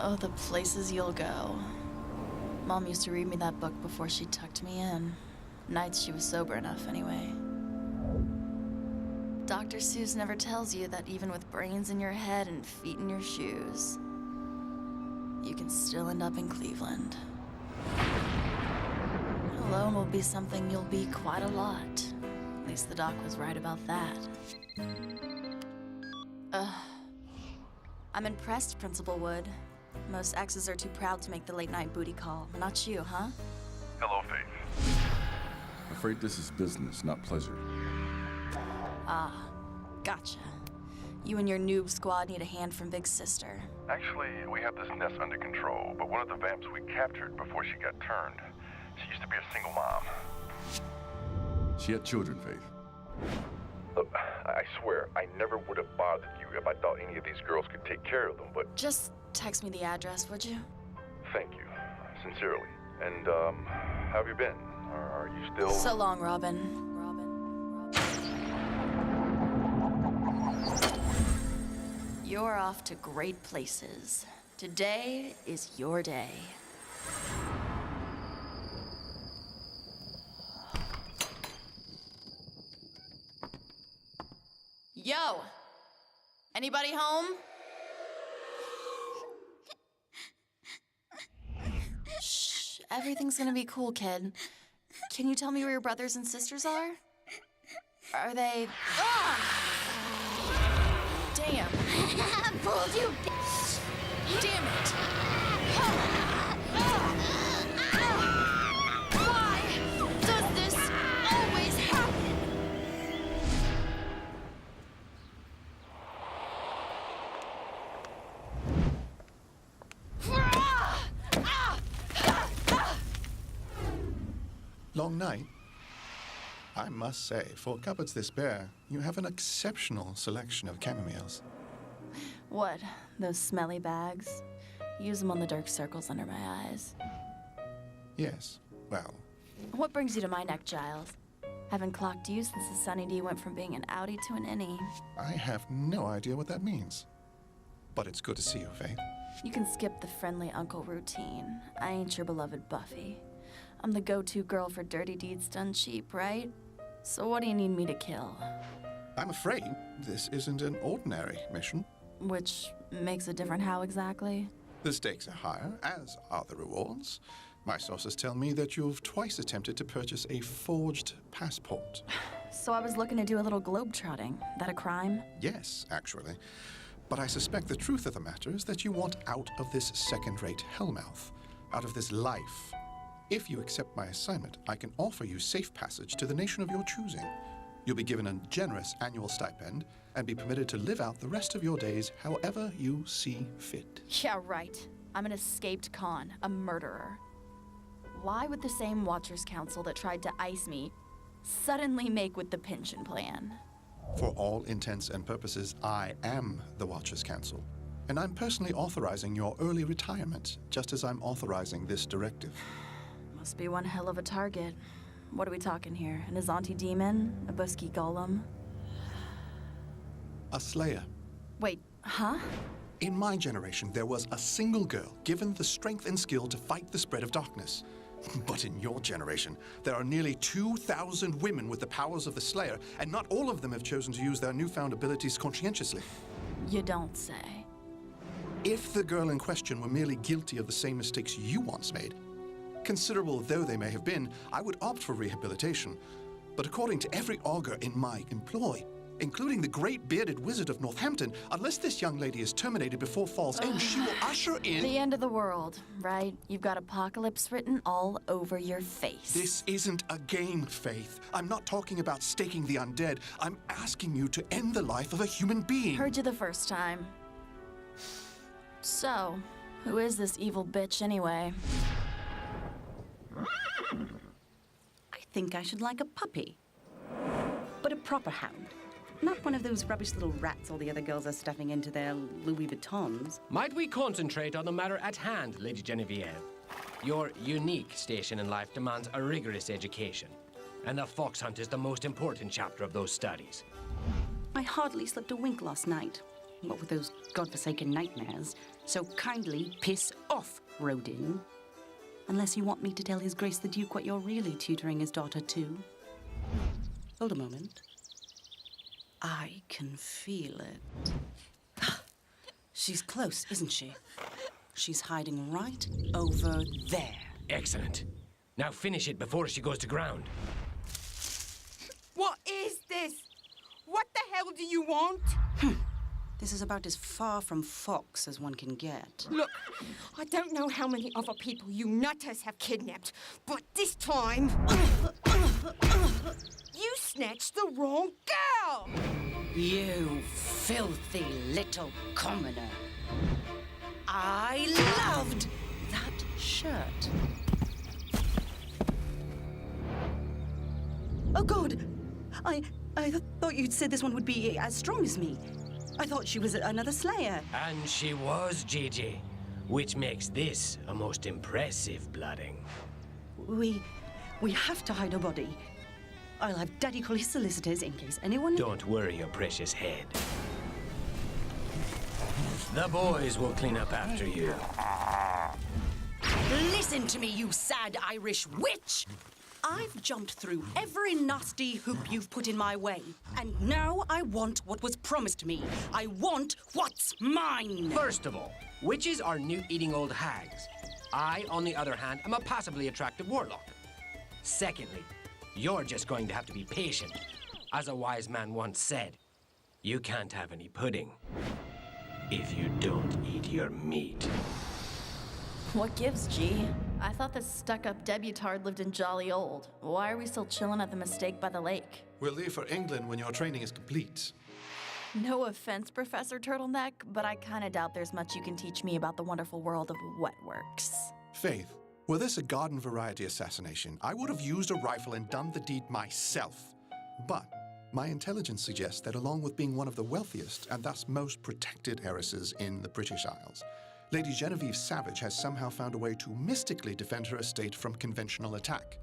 Oh, the places you'll go. Mom used to read me that book before she tucked me in. Nights she was sober enough, anyway. Dr. Seuss never tells you that even with brains in your head and feet in your shoes, you can still end up in Cleveland. Alone will be something you'll be quite a lot. At least the doc was right about that. I'm impressed, Principal Wood. Most exes are too proud to make the late-night booty call. Not you, huh? Hello, Faith. I'm afraid this is business, not pleasure. Ah, gotcha. You and your noob squad need a hand from Big Sister. Actually, we have this nest under control, but one of the vamps we captured before she got turned, she used to be a single mom. She had children, Faith. Look, I swear, I never would have bothered you if I thought any of these girls could take care of them, but... Just text me the address, would you? Thank you, sincerely. And, how have you been? Are you still... So long, Robin. You're off to great places. Today is your day. Yo! Anybody home? Shh, everything's gonna be cool, kid. Can you tell me where your brothers and sisters are? Are they... Ah! Damn. Fooled you, bitch! Damn it! Why does this always happen? Long night? I must say, for cupboards this bare, you have an exceptional selection of chamomiles. What? Those smelly bags? Use them on the dark circles under my eyes. Yes, well, What brings you to my neck, Giles? Haven't clocked you since the Sunny D went from being an outie to an innie. I have no idea what that means. But it's good to see you, Faith. You can skip the friendly uncle routine. I ain't your beloved Buffy. I'm the go-to girl for dirty deeds done cheap, right? So what do you need me to kill? I'm afraid this isn't an ordinary mission. Which makes it different how exactly? The stakes are higher, as are the rewards. My sources tell me that you've twice attempted to purchase a forged passport. So I was looking to do a little globe-trotting. That a crime? Yes, actually. But I suspect the truth of the matter is that you want out of this second-rate hellmouth, out of this life. If you accept my assignment, I can offer you safe passage to the nation of your choosing. You'll be given a generous annual stipend and be permitted to live out the rest of your days however you see fit. Yeah, right. I'm an escaped con, a murderer. Why would the same Watchers Council that tried to ice me suddenly make with the pension plan? For all intents and purposes, I am the Watchers Council, and I'm personally authorizing your early retirement, just as I'm authorizing this directive. Must be one hell of a target. What are we talking here? An Azanti demon? A Busky golem? A slayer. Wait, huh? In my generation, there was a single girl given the strength and skill to fight the spread of darkness. But in your generation, there are nearly 2,000 women with the powers of the Slayer, and not all of them have chosen to use their newfound abilities conscientiously. You don't say. If the girl in question were merely guilty of the same mistakes you once made, considerable though they may have been, I would opt for rehabilitation. But according to every augur in my employ, including the great bearded wizard of Northampton, unless this young lady is terminated before fall's end, she will usher in... The end of the world, right? You've got apocalypse written all over your face. This isn't a game, Faith. I'm not talking about staking the undead. I'm asking you to end the life of a human being. Heard you the first time. So, who is this evil bitch anyway? I think I should like a puppy. But a proper hound. Not one of those rubbish little rats all the other girls are stuffing into their Louis Vuittons. Might we concentrate on the matter at hand, Lady Genevieve? Your unique station in life demands a rigorous education, and the fox hunt is the most important chapter of those studies. I hardly slept a wink last night. what with those godforsaken nightmares. So kindly piss off, Rodin. Unless you want me to tell His Grace the Duke what you're really tutoring his daughter to. Hold a moment. I can feel it. She's close, isn't she? She's hiding right over there. Excellent. Now finish it before she goes to ground. What is this? What the hell do you want? This is about as far from Fox as one can get. Look, I don't know how many other people you nutters have kidnapped, but this time... you snatched the wrong girl! You filthy little commoner. I loved that shirt. Oh, God! I thought you'd said this one would be as strong as me. I thought she was another Slayer. And she was, Gigi, which makes this a most impressive blooding. We have to hide her body. I'll have Daddy call his solicitors in case anyone... Don't worry your precious head. The boys will clean up after you. Listen to me, you sad Irish witch! I've jumped through every nasty hoop you've put in my way. And now I want what was promised me. I want what's mine! First of all, witches are newt-eating old hags. I, on the other hand, am a passively attractive warlock. Secondly, you're just going to have to be patient. As a wise man once said, you can't have any pudding if you don't eat your meat. What gives, G? I thought this stuck-up debutard lived in jolly old. Why are we still chilling at the Mistake by the lake? We'll leave for England when your training is complete. No offense, Professor Turtleneck, but I kinda doubt there's much you can teach me about the wonderful world of wetworks. Faith, were this a garden variety assassination, I would have used a rifle and done the deed myself. But my intelligence suggests that along with being one of the wealthiest and thus most protected heiresses in the British Isles, Lady Genevieve Savage has somehow found a way to mystically defend her estate from conventional attack.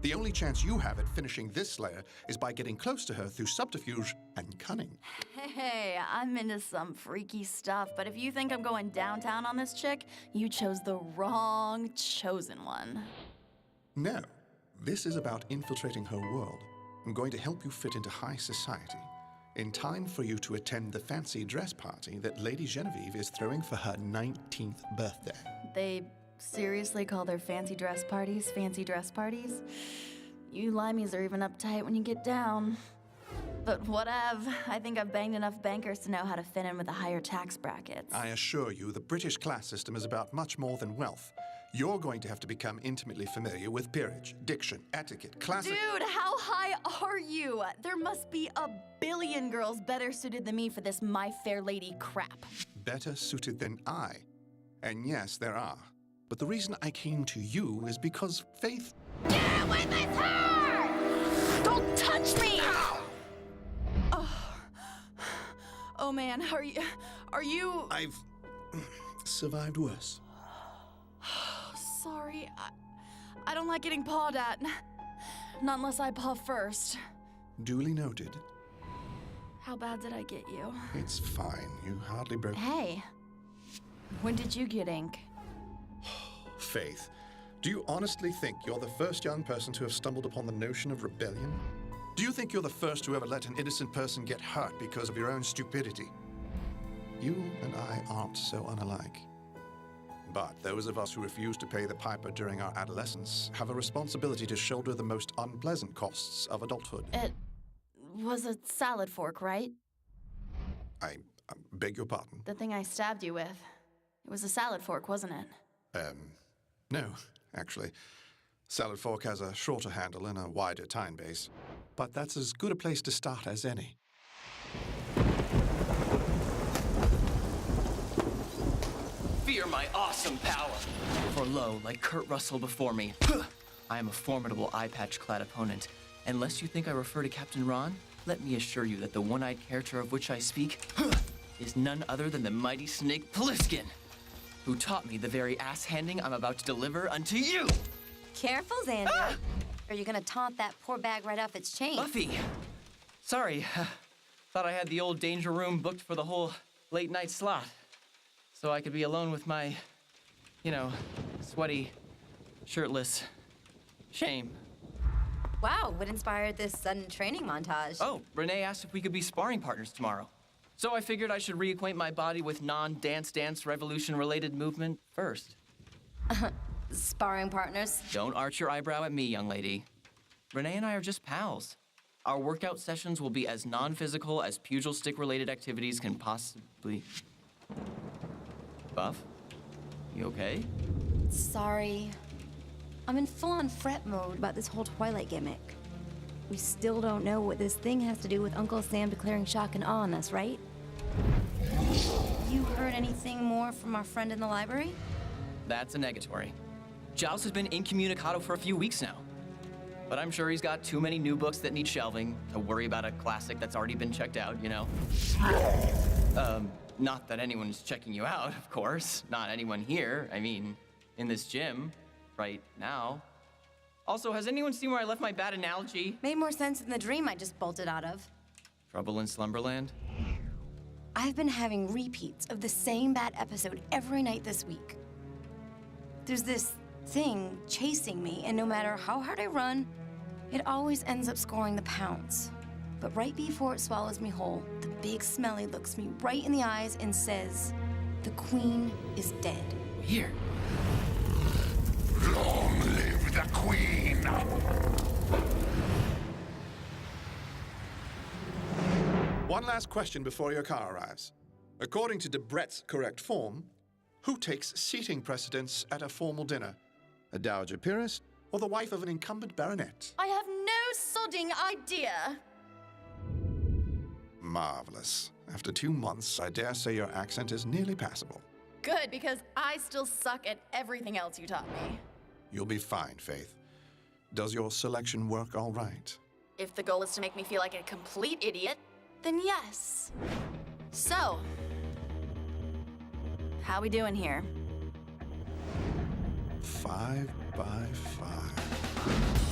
The only chance you have at finishing this Slayer is by getting close to her through subterfuge and cunning. Hey, I'm into some freaky stuff, but if you think I'm going downtown on this chick, you chose the wrong chosen one. No, this is about infiltrating her world. I'm going to help you fit into high society in time for you to attend the fancy dress party that Lady Genevieve is throwing for her 19th birthday. They seriously call their fancy dress parties fancy dress parties? You limeys are even uptight when you get down. But whatever, I think I've banged enough bankers to know how to fit in with the higher tax brackets. I assure you, the British class system is about much more than wealth. You're going to have to become intimately familiar with peerage, diction, etiquette, classic... Dude, how high are you? There must be a billion girls better suited than me for this My Fair Lady crap. Better suited than I. And yes, there are. But the reason I came to you is because Faith... Get away with her! Don't touch me! Oh man, are you... I've survived worse. Sorry, I don't like getting pawed at. Not unless I paw first. Duly noted. How bad did I get you? It's fine. You hardly broke... Hey, when did you get ink? Faith, do you honestly think you're the first young person to have stumbled upon the notion of rebellion? Do you think you're the first to ever let an innocent person get hurt because of your own stupidity? You and I aren't so unalike. But those of us who refuse to pay the piper during our adolescence have a responsibility to shoulder the most unpleasant costs of adulthood. It was a salad fork, right? I beg your pardon? The thing I stabbed you with. It was a salad fork, wasn't it? No, actually. Salad fork has a shorter handle and a wider tine base. But that's as good a place to start as any. Fear my awesome power. For lo, like Kurt Russell before me, I am a formidable eye-patch-clad opponent. Unless you think I refer to Captain Ron, let me assure you that the one-eyed character of which I speak is none other than the mighty snake Pliskin, who taught me the very ass-handing I'm about to deliver unto you. Careful, Xander. Or you're gonna taunt that poor bag right off its chain. Buffy! Sorry, thought I had the old danger room booked for the whole late night slot. So I could be alone with my, sweaty, shirtless shame. Wow, what inspired this sudden training montage? Oh, Renee asked if we could be sparring partners tomorrow. So I figured I should reacquaint my body with non-dance revolution-related movement first. Sparring partners? Don't arch your eyebrow at me, young lady. Renee and I are just pals. Our workout sessions will be as non-physical as pugil stick-related activities can possibly... Buff? You okay? Sorry. I'm in full-on fret mode about this whole Twilight gimmick. We still don't know what this thing has to do with Uncle Sam declaring shock and awe on us, right? You heard anything more from our friend in the library? That's a negatory. Giles has been incommunicado for a few weeks now. But I'm sure he's got too many new books that need shelving to worry about a classic that's already been checked out, Not that anyone's checking you out, of course. Not anyone here. I mean, in this gym, right now. Also, has anyone seen where I left my bad analogy? Made more sense than the dream I just bolted out of. Trouble in Slumberland? I've been having repeats of the same bad episode every night this week. There's this thing chasing me, and no matter how hard I run, it always ends up scoring the pounds. But right before it swallows me whole, the big smelly looks me right in the eyes and says, "The queen is dead." Here. Long live the queen! One last question before your car arrives. According to Debrett's correct form, who takes seating precedence at a formal dinner? A dowager peeress or the wife of an incumbent baronet? I have no sodding idea. Marvelous. After 2 months, I dare say your accent is nearly passable. Good, because I still suck at everything else you taught me. You'll be fine, Faith. Does your selection work all right? If the goal is to make me feel like a complete idiot, then yes. So, how we doing here? 5 by 5.